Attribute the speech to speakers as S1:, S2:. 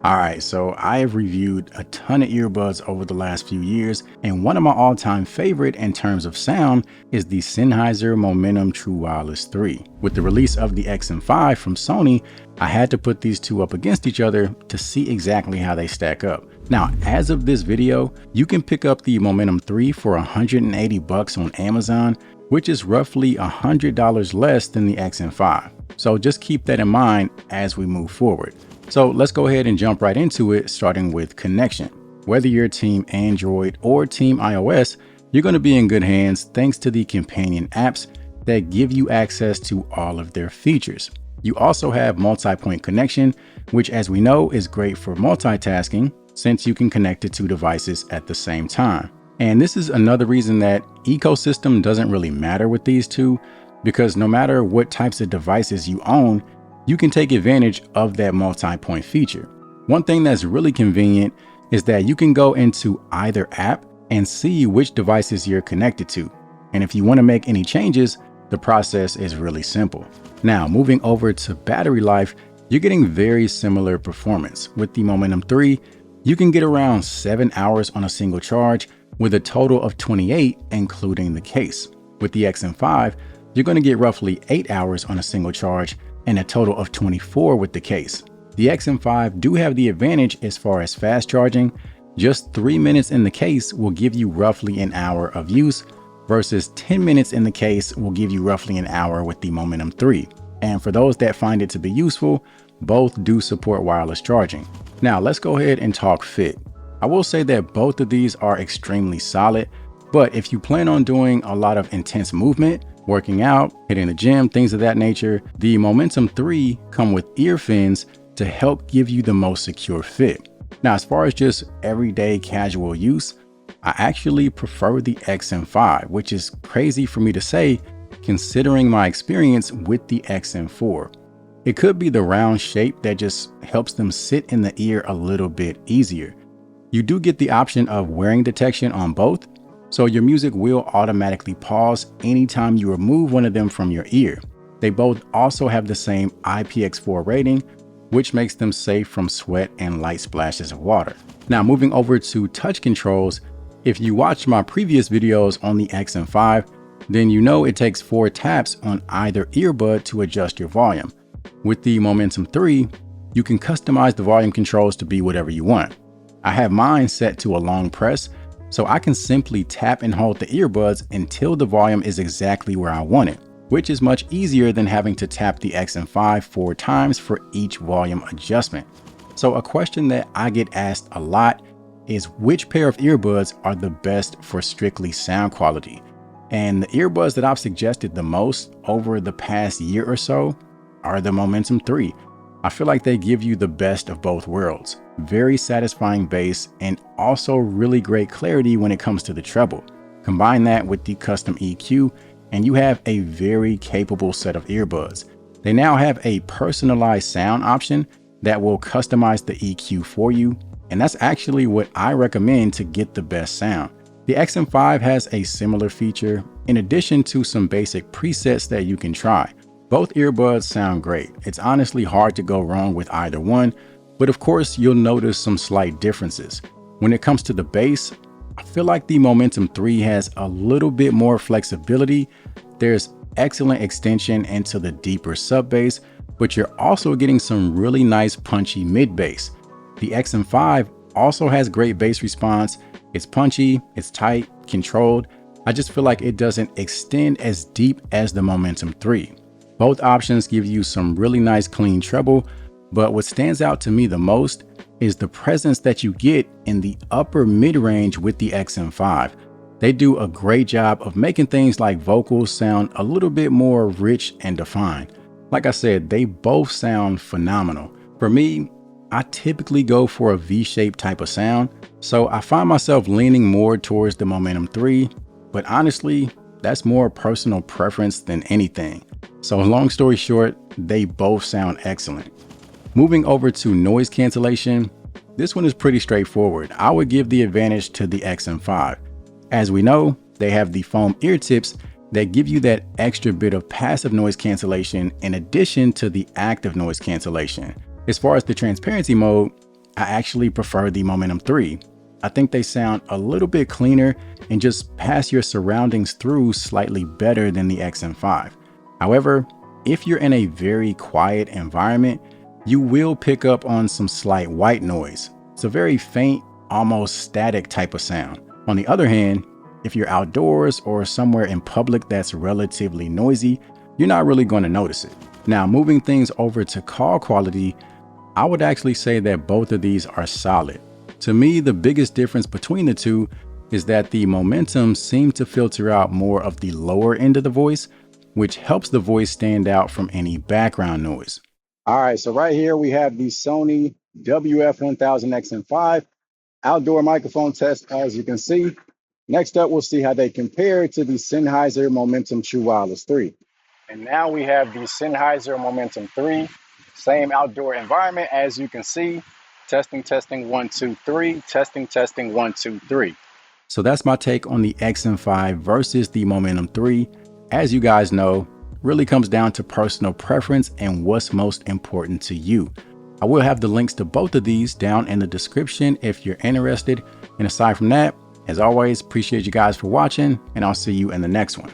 S1: All right, so I have reviewed a ton of earbuds over the last few years, and one of my all-time favorite in terms of sound is the Sennheiser Momentum True Wireless 3. With the release of the XM5 from Sony, I had to put these two up against each other to see exactly how they stack up. Now, as of this video, you can pick up the Momentum 3 for $180 on Amazon, which is roughly $100 less than the XM5. So just keep that in mind as we move forward. So let's go ahead and jump right into it, starting with connection. Whether you're Team Android or Team iOS, you're going to be in good hands thanks to the companion apps that give you access to all of their features. You also have multi-point connection, which, as we know, is great for multitasking since you can connect to two devices at the same time. And this is another reason that ecosystem doesn't really matter with these two, because no matter what types of devices you own, you can take advantage of that multi-point feature. One thing that's really convenient is that you can go into either app and see which devices you're connected to. And if you want to make any changes, the process is really simple. Now, moving over to battery life, you're getting very similar performance. With the Momentum 3, you can get around 7 hours on a single charge with a total of 28, including the case. With the XM5, you're going to get roughly 8 hours on a single charge and a total of 24 with the case. The XM5 do have the advantage as far as fast charging. Just 3 minutes in the case will give you roughly an hour of use versus 10 minutes in the case will give you roughly an hour with the Momentum 3. And for those that find it to be useful, both do support wireless charging. Now let's go ahead and talk fit. I will say that both of these are extremely solid, but if you plan on doing a lot of intense movement, working out, hitting the gym, things of that nature, the Momentum 3 come with ear fins to help give you the most secure fit. Now, as far as just everyday casual use, I actually prefer the XM5, which is crazy for me to say considering my experience with the XM4. It could be the round shape that just helps them sit in the ear a little bit easier. You do get the option of wearing detection on both, so your music will automatically pause anytime you remove one of them from your ear. They both also have the same IPX4 rating, which makes them safe from sweat and light splashes of water. Now, moving over to touch controls, if you watched my previous videos on the XM5, then you know it takes 4 taps on either earbud to adjust your volume. With the Momentum 3, you can customize the volume controls to be whatever you want. I have mine set to a long press, so I can simply tap and hold the earbuds until the volume is exactly where I want it, which is much easier than having to tap the XM5 4 times for each volume adjustment. So a question that I get asked a lot is which pair of earbuds are the best for strictly sound quality? And the earbuds that I've suggested the most over the past year or so are the Momentum 3. I feel like they give you the best of both worlds. Very satisfying bass and also really great clarity when it comes to the treble. Combine that with the custom EQ and you have a very capable set of earbuds. They now have a personalized sound option that will customize the EQ for you, and that's actually what I recommend to get the best sound. The XM5 has a similar feature in addition to some basic presets that you can try. Both earbuds sound great. It's honestly hard to go wrong with either one, but of course you'll notice some slight differences. When it comes to the bass, I feel like the Momentum 3 has a little bit more flexibility. There's excellent extension into the deeper sub bass, but you're also getting some really nice punchy mid bass. The XM5 also has great bass response. It's punchy, it's tight, controlled. I just feel like it doesn't extend as deep as the Momentum 3. Both options give you some really nice clean treble, but what stands out to me the most is the presence that you get in the upper mid-range with the XM5. They do a great job of making things like vocals sound a little bit more rich and defined. Like I said, they both sound phenomenal. For me, I typically go for a V-shaped type of sound, so I find myself leaning more towards the Momentum 3, but honestly, that's more personal preference than anything. So long story short, they both sound excellent. Moving over to noise cancellation, this one is pretty straightforward. I would give the advantage to the XM5. As we know, they have the foam ear tips that give you that extra bit of passive noise cancellation in addition to the active noise cancellation. As far as the transparency mode, I actually prefer the Momentum 3. I think they sound a little bit cleaner and just pass your surroundings through slightly better than the XM5. However, if you're in a very quiet environment, you will pick up on some slight white noise. It's a very faint, almost static type of sound. On the other hand, if you're outdoors or somewhere in public that's relatively noisy, you're not really going to notice it. Now, moving things over to call quality, I would actually say that both of these are solid. To me, the biggest difference between the two is that the Momentum seems to filter out more of the lower end of the voice, which helps the voice stand out from any background noise. All right, so right here we have the Sony WF-1000XM5 outdoor microphone test, as you can see. Next up, we'll see how they compare to the Sennheiser Momentum True Wireless 3. And now we have the Sennheiser Momentum 3, same outdoor environment, as you can see. Testing, testing, 1, 2, 3. Testing, testing, 1, 2, 3. So that's my take on the XM5 versus the Momentum 3. As you guys know, really comes down to personal preference and what's most important to you. I will have the links to both of these down in the description if you're interested. And aside from that, as always, appreciate you guys for watching, and I'll see you in the next one.